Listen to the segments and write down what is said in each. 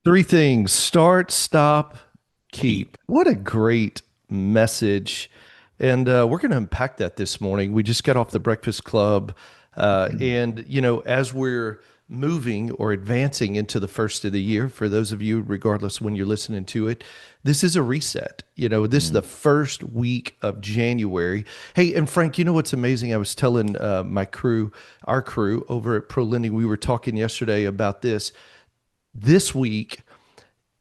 Three things: start, stop, keep. What a great message. And we're going to unpack that this morning. We just got off the Breakfast Club. As we're moving or advancing into the first of the year, for those of you, regardless when you're listening to it, this is a reset. This is the first week of January. Hey, and Frank, you know what's amazing? I was telling our crew over at Pro Lending, we were talking yesterday about this. This week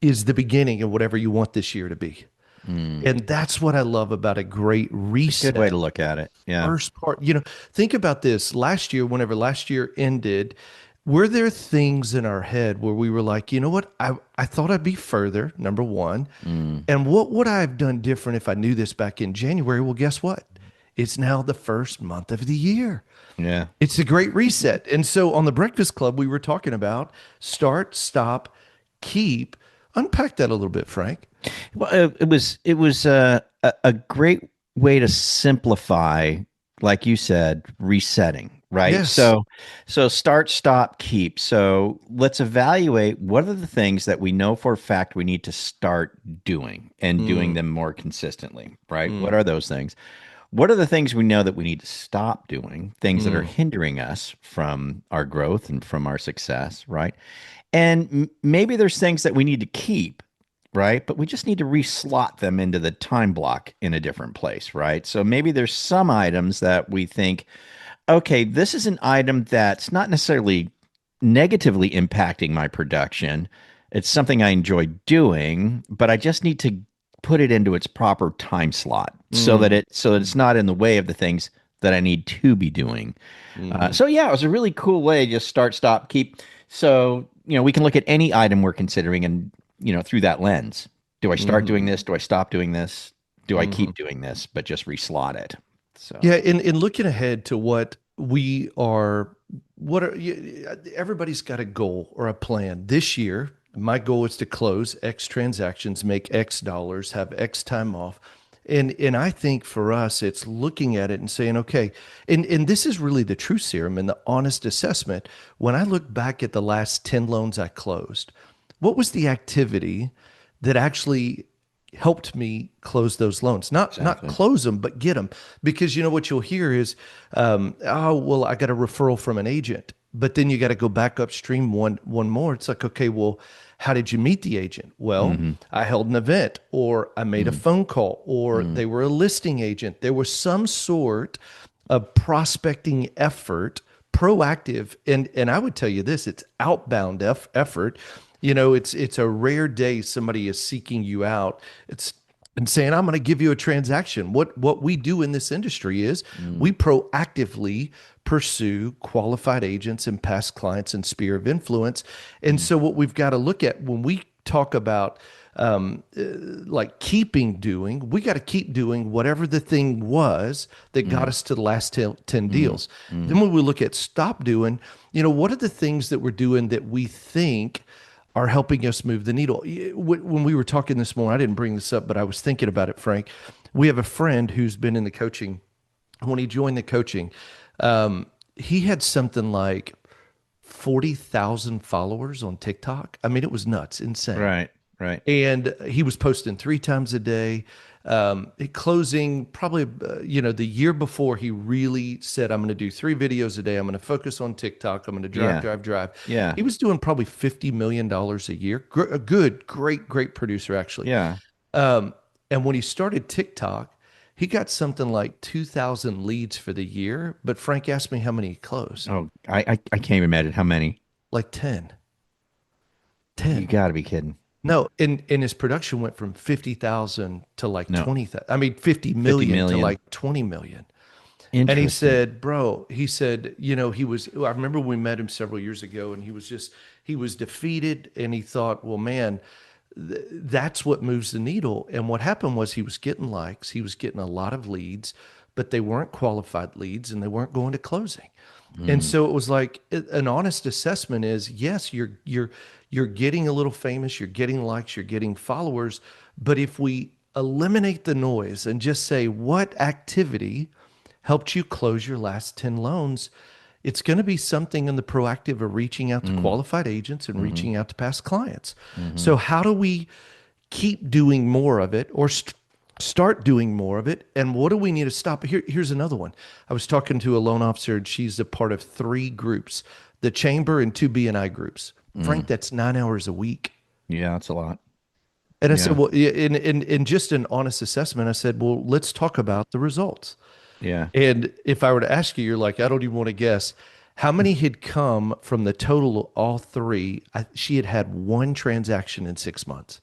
is the beginning of whatever you want this year to be. Mm. And that's what I love about a great It's a good way reset. to look at it. Yeah. First part, think about this. Last year, whenever last year ended, were there things in our head where we were like, you know what? I thought I'd be further, number one. Mm. And what would I have done different if I knew this back in January? Well, guess what? It's now the first month of the year. Yeah. It's a great reset. And so on the Breakfast Club, we were talking about start, stop, keep. Unpack that a little bit, Frank. Well, it was a great way to simplify, like you said, resetting, right? Yes. So start, stop, keep. So let's evaluate what are the things that we know for a fact we need to start doing and doing Mm, them more consistently, right? What mm, are those things? What are the things we know that we need to stop doing, things that are mm, hindering us from our growth and from our success, right? And maybe there's things that we need to keep, right? But we just need to reslot them into the time block in a different place, right? So maybe there's some items that we think, okay, this is an item that's not necessarily negatively impacting my production. It's something I enjoy doing, but I just need to put it into its proper time slot mm, so that it's not in the way of the things that I need to be doing. mm, So yeah, it was a really cool way to just start, stop, keep. So we can look at any item we're considering and through that lens. Do I start mm, doing this? Do I stop doing this? Do I mm. keep doing this, but just reslot it? So Yeah, in looking ahead to what we are, everybody's got a goal or a plan. This year, my goal is to close X transactions, make X dollars, have X time off. And I think for us, it's looking at it and saying, okay, and this is really the true serum and the honest assessment. When I look back at the last 10 loans I closed, what was the activity that actually helped me close those loans? Not exactly. close them, but get them. Because what you'll hear is, oh well, I got a referral from an agent, but then you got to go back upstream one more. It's like, okay, well, how did you meet the agent? Well, Mm-hmm. I held an event, or I made a phone call, or Mm-hmm. they were a listing agent. There was some sort of prospecting effort, proactive, and I would tell you this: it's outbound effort. It's a rare day somebody is seeking you out. It's and saying, I'm going to give you a transaction. What we do in this industry is we proactively pursue qualified agents and past clients and sphere of influence. And Mm-hmm. so what we've got to look at when we talk about like keeping doing, we got to keep doing whatever the thing was that got us to the last 10 Mm-hmm. deals. Mm-hmm. Then when we look at stop doing, what are the things that we're doing that we think are helping us move the needle? When we were talking this morning, I didn't bring this up, but I was thinking about it, Frank. We have a friend who's been in the coaching. When he joined the coaching, he had something like 40,000 followers on TikTok. I mean, it was nuts, insane. Right. Right. And he was posting three times a day. Closing probably, the year before, he really said, I'm going to do three videos a day. I'm going to focus on TikTok. I'm going to drive, Yeah. drive, drive. Yeah. He was doing probably $50 million a year. A good, great, great producer, actually. Yeah. Um, and when he started TikTok, he got something like 2,000 leads for the year. But Frank asked me how many he closed. Oh, I can't even imagine how many. Like 10. You 10. got to be kidding. No, and his production went from 50,000 to like No, 20,000. I mean, 50 50 million to million. like 20 million. And he Interesting. said, bro, he said, I remember we met him several years ago, and he was defeated, and he thought, well, man, that's what moves the needle. And what happened was he was getting likes, he was getting a lot of leads, but they weren't qualified leads and they weren't going to closing. And Mm. so it was like an honest assessment is, yes, you're getting a little famous, you're getting likes, you're getting followers, but if we eliminate the noise and just say what activity helped you close your last 10 loans, It's going to be something in the proactive of reaching out to Mm, qualified agents and mm-hmm, reaching out to past clients. mm-hmm. So, how do we keep doing more of it or start doing more of it? And what do we need to stop? Here's another one. I was talking to a loan officer, and she's a part of three groups, the chamber and two BNI groups. Mm. Frank, that's 9 hours a week. Yeah, that's a lot. And I said, Yeah, well, in just an honest assessment, I said, well, let's talk about the results. yeah. And if I were to ask you, you're like, I don't even want to guess. How many had come from the total of all three? She had had one transaction in 6 months.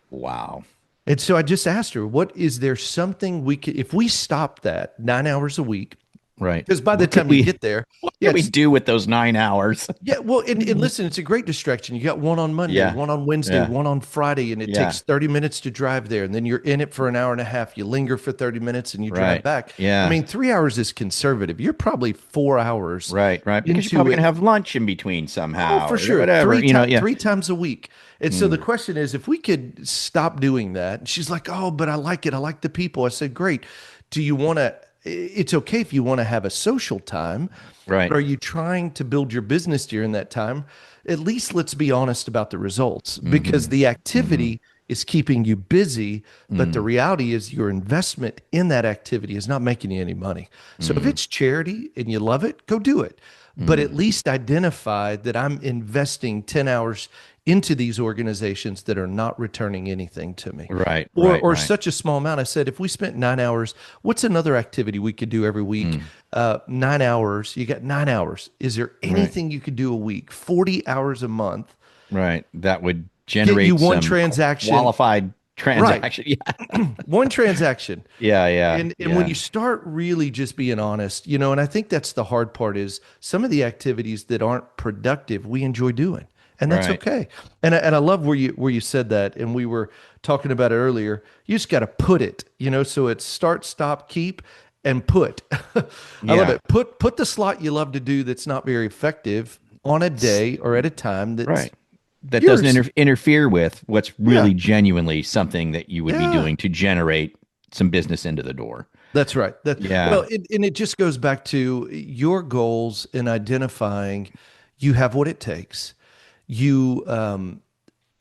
Wow. And so I just asked her, what is there something we could, if we stop that 9 hours a week, Right. because by the What could time you we get there, what yeah, could we it's, do with those 9 hours? yeah, well, and listen, it's a great distraction. You got one on Monday, Yeah. one on Wednesday, Yeah. one on Friday, and it Yeah. takes 30 minutes to drive there. And then you're in it for an hour and a half. You linger for 30 minutes and you drive Right. back. I Yeah. mean, 3 hours is conservative. You're probably 4 hours Right. Right. Because you're into probably gonna it. have lunch in between Oh, somehow for or sure. whatever. Yeah. 3 times a week. And so the Mm. question is, if we could stop doing that, and she's like, oh, but I like it. I like the people. I said, great. Do you want to, it's okay if you want to have a social time, but Right. are you trying to build your business during that time? At least let's be honest about the results because Mm-hmm. the Mm-hmm. activity is keeping you busy, but the Mm. reality is your investment in that activity is not making you any money. So if Mm. it's charity and you love it, go do it. But Mm. at least identify that I'm investing 10 hours into these organizations that are not returning anything to me. Right. Or, Right. or Right. such a small amount. I said, if we spent 9 hours, what's another activity we could do every week? Mm. 9 hours. You got 9 hours. Is there Right. anything you could do a week? 40 hours a month. Right. That would Get you generate one some transaction. qualified Right. transaction. Yeah. One transaction. Yeah. Yeah. And when Yeah. you start really just being honest, and I think that's the hard part is some of the activities that aren't productive, we enjoy doing. And that's Right. okay. And I love where you said that. And we were talking about it earlier. You just got to put it, so it's start, stop, keep, and put. I love Yeah. it. Put the slot you love to do that's not very effective on a day or at a time that's Right. That doesn't yours. interfere with what's Yeah. really genuinely something that you would be Yeah. doing to generate some business into the door. That's right. Yeah. Well, and it just goes back to your goals and identifying you have what it takes. You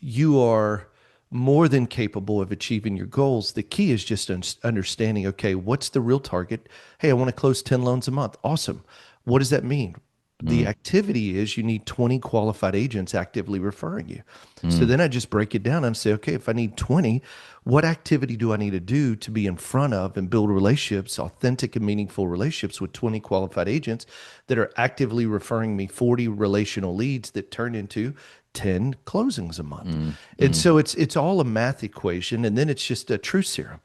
you are more than capable of achieving your goals. The key is just understanding, okay, what's the real target? Hey, I want to close 10 loans a month. Awesome. What does that mean? The Mm, activity is you need 20 qualified agents actively referring you. So mm, then I just break it down and say, okay, if I need 20, what activity do I need to do to be in front of and build relationships, authentic and meaningful relationships with 20 qualified agents that are actively referring me 40 relational leads that turn into 10 closings a month. mm, And mm, so it's all a math equation, and then it's just a truth serum.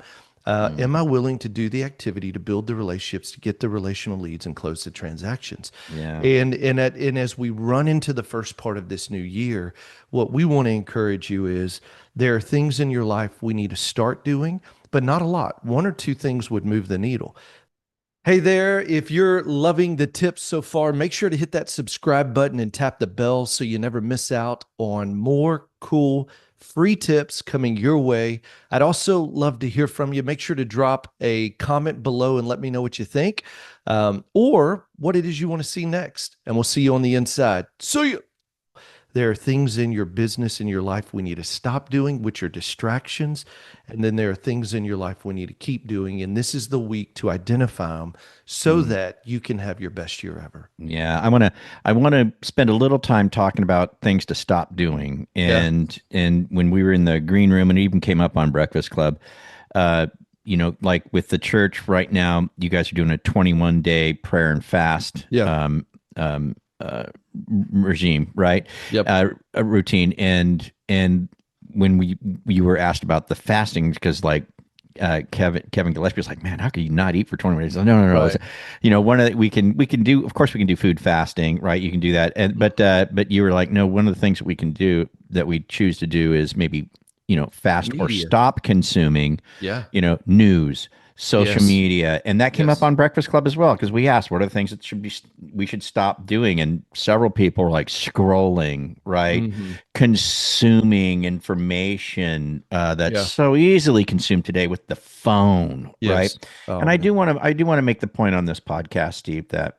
Am mm. I willing to do the activity to build the relationships, to get the relational leads, and close the transactions? Yeah. And as we run into the first part of this new year, what we want to encourage you is there are things in your life we need to start doing, but not a lot. One or two things would move the needle. Hey there, if you're loving the tips so far, make sure to hit that subscribe button and tap the bell so you never miss out on more cool free tips coming your way. I'd also love to hear from you. Make sure to drop a comment below and let me know what you think, or what it is you want to see next. And we'll see you on the inside. See you. There are things in your business, in your life we need to stop doing, which are distractions. And then there are things in your life we need to keep doing. And this is the week to identify them so Mm. that you can have your best year ever. Yeah, I want to spend a little time talking about things to stop doing. Yeah. And when we were in the green room and it even came up on Breakfast Club, like with the church right now, you guys are doing a 21-day prayer and fast Yeah. um, uh, regime, right? Yep. A routine. And when we were asked about the fasting, because like Kevin Gillespie was like, man, how can you not eat for 20 minutes? No, no, no. Right. One of the, we can do, of course we can do food fasting, right? You can do that. But you were like, no, one of the things that we can do that we choose to do is maybe, fast or Media. stop consuming, Yeah. news, social Yes. media. And that came up Yes. on Breakfast Club as well, because we asked what are the things that we should stop doing. And several people were like scrolling, right? Hmm. Consuming information that's Yeah. so easily consumed today with the phone, right? Yes. Oh And man. I do want to make the point on this podcast, Steve, that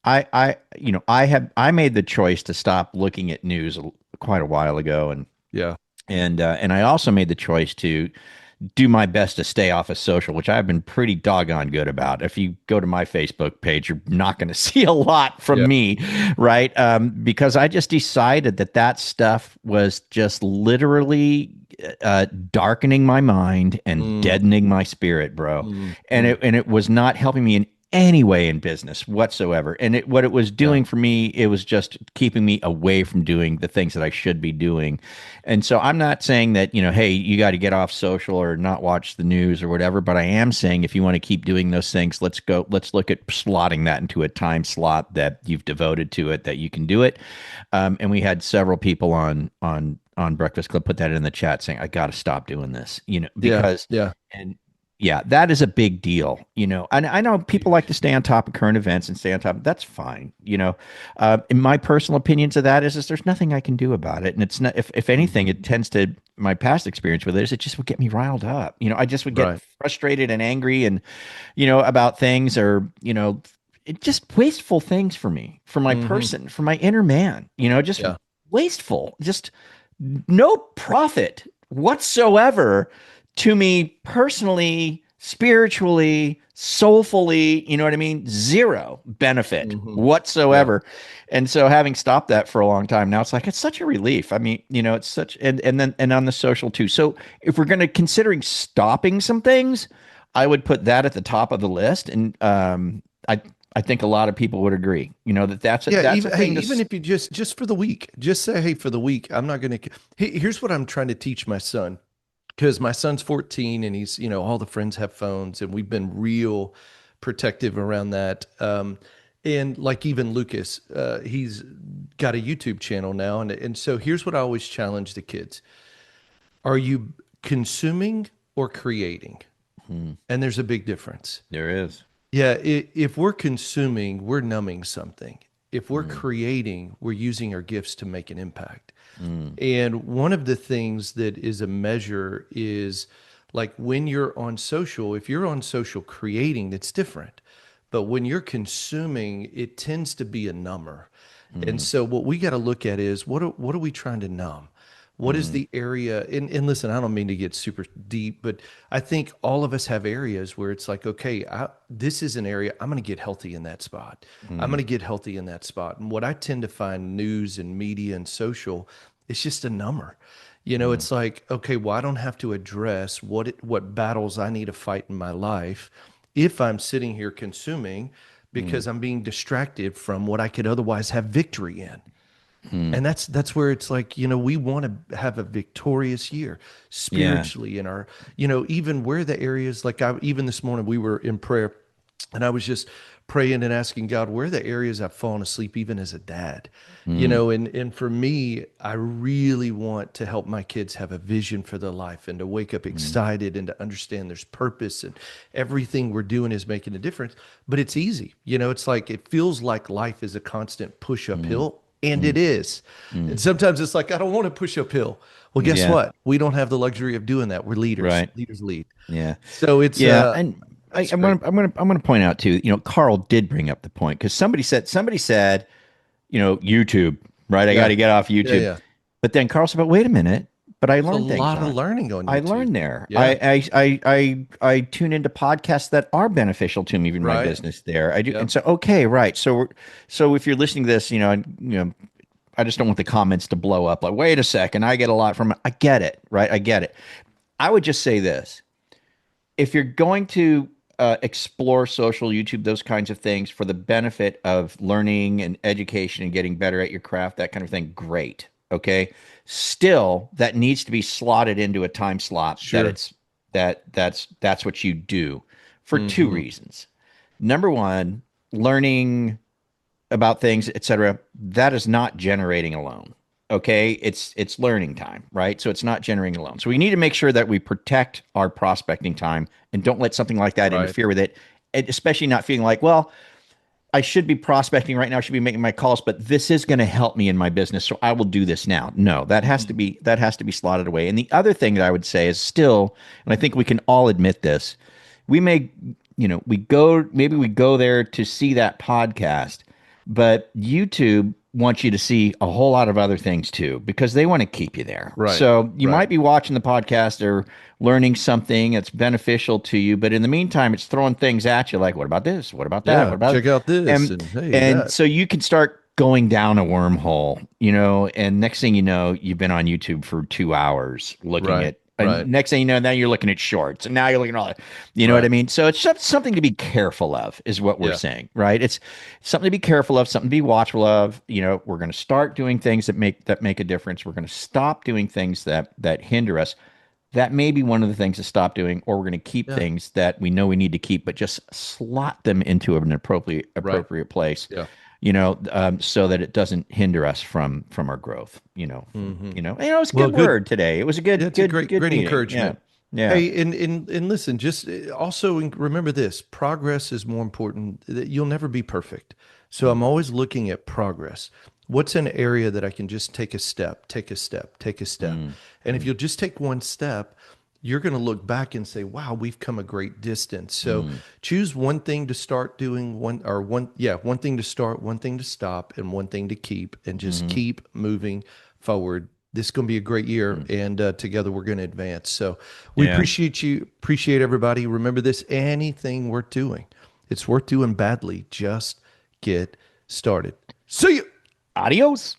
I made the choice to stop looking at news quite a while ago, Yeah. and I also made the choice to do my best to stay off of social, which I've been pretty doggone good about. If you go to my Facebook page, you're not going to see a lot from Yeah. me, right? Because I just decided that that stuff was just literally darkening my mind and Mm, deadening my spirit, bro. mm, And mm. it was not helping me in any way in business whatsoever. And what it was Yeah. doing for me, it was just keeping me away from doing the things that I should be doing. And so I'm not saying that, hey, you got to get off social or not watch the news or whatever, but I am saying if you want to keep doing those things, let's look at slotting that into a time slot that you've devoted to it, that you can do it. And we had several people on Breakfast Club put that in the chat saying, I got to stop doing this, Yeah. because, Yeah. and yeah, that is a big deal. And I know people like to stay on top of current events and stay on top. That's fine. In my personal opinions of that is there's nothing I can do about it. And it's not, if anything, Mhm. it tends to, my past experience with it is it just would get me riled up. I just would get Right. frustrated and angry and, about things or, it just wasteful things for me, for my Hmm. person, for my inner man, just Yeah. wasteful, just no profit whatsoever to me personally, spiritually, soulfully, you know what I mean? Zero benefit Hmm. Yeah. whatsoever. And so having stopped that for a long time now, it's like it's such a relief. I mean, it's such and on the social too. So if we're gonna considering stopping some things, I would put that at the top of the list. And I think a lot of people would agree, that Yeah, that's a even hey, thing to even if you just for the week, just say, hey, for the week, I'm not gonna. Here's what I'm trying to teach my son, because my son's 14 and he's, all the friends have phones, and we've been real protective around that. And like even Lucas, he's got a YouTube channel now, and so here's what I always challenge the kids: are you consuming or creating? Hmm, And there's a big difference. there is. Yeah, if we're consuming, we're numbing something. If we're Hmm, creating, we're using our gifts to make an impact. hmm, And one of the things that is a measure is like when you're on social, if you're on social creating, that's different. But when you're consuming, it tends to be a number. And hmm, so what we got to look at is what are we trying to numb? What is hmm, the area? And listen, I don't mean to get super deep, but I think all of us have areas where it's like, okay, this is an area I'm going to get healthy in that spot. I'm going hmm, to get healthy in that spot. And what I tend to find news and media and social, it's just a number. hmm, It's like, okay, well, I don't have to address what battles I need to fight in my life if I'm sitting here consuming hmm, because I'm being distracted from what I could otherwise have victory in. hmm. And that's where it's like, we want to have a victorious year Yeah. spiritually in our, even where the areas like even this morning we were in prayer and I was just praying and asking God, where are the areas I've fallen asleep even as a dad? Hmm, And for me, I really want to help my kids have a vision for their life and to wake up hmm, excited and to understand there's purpose and everything we're doing is making a difference. But it's easy. It's like it feels like life is a constant push hmm, uphill, and hmm, it is. hmm. And sometimes it's like, I don't want to push uphill. Well, guess Yeah. what? We don't have the luxury of doing that. We're leaders. Right. Leaders lead. Yeah. So it's Yeah. And that's I'm great. gonna point out too, Carl did bring up the point because somebody said, YouTube, right? I got Yeah. to get off Yeah. YouTube. Yeah. But then Carl said, but wait a minute. But I There's a learned things lot of on. learning on I YouTube. learned there. Yeah. I tune into podcasts that are beneficial to me in my Right. business there. I do. And Yep. so, okay, right. So if you're listening to this, I just don't want the comments to blow up. Like, wait a second, I get a lot from it. I get it, right? I get it. I would just say this: if you're going to explore social, YouTube, those kinds of things for the benefit of learning and education and getting better at your craft, that kind of thing, great. Okay. Still, that needs to be slotted into a time slot that Sure. it's that's what you do for two Hmm. reasons. Number one, learning about things, etc. That is not generating alone. Okay, it's learning time, right? So it's not generating alone. So we need to make sure that we protect our prospecting time and don't let something like that Right. interfere with it. And especially not feeling like, well, I should be prospecting right now, I should be making my calls, but this is going to help me in my business, so I will do this now. No, Hmm. that has to be slotted away. And the other thing that I would say is still, and I think we can all admit this, we may, we go maybe we go there to see that podcast, But YouTube wants you to see a whole lot of other things too, because they want to keep you there. Right. So you Right. might be watching the podcast or learning something that's beneficial to you, but in the meantime, it's throwing things at you like, what about this? What about that? What Yeah. about it? Check out this And and hey, and that. so you can start going down a wormhole, and next thing you know, you've been on YouTube for 2 hours looking Right. at, and Right. next thing you know, now you're looking at shorts, and now you're looking at all that. You know what I Right. mean? So it's just something to be careful of, is what we're Yeah. saying, right? It's something to be careful of, something to be watchful of. We're going to start doing things that make a difference. We're going to stop doing things that hinder us. That may be one of the things to stop doing, or we're going to keep Yeah. things that we know we need to keep, but just slot them into an appropriate Right. appropriate place, Yeah. so that it doesn't hinder us from our growth. Hmm. It's a Well, good good. word today. It was a Yeah, good it's a good great, good great meeting. Yeah, encouragement. yeah. Hey, and listen, just also remember this: progress is more important. That you'll never be perfect, so I'm always looking at progress. What's an area that I can just take a step, take a step, take a step, Mm, and if mm, you'll just take one step, you're going to look back and say, "Wow, we've come a great distance." So mm, choose one thing to start doing, one thing to start, one thing to stop, and one thing to keep, and just mhm, keep moving forward. This is going to be a great year, mm. and together we're going to advance. So we Yeah. appreciate you, appreciate everybody. Remember this: anything worth doing, it's worth doing badly. Just get started. See you. Adios.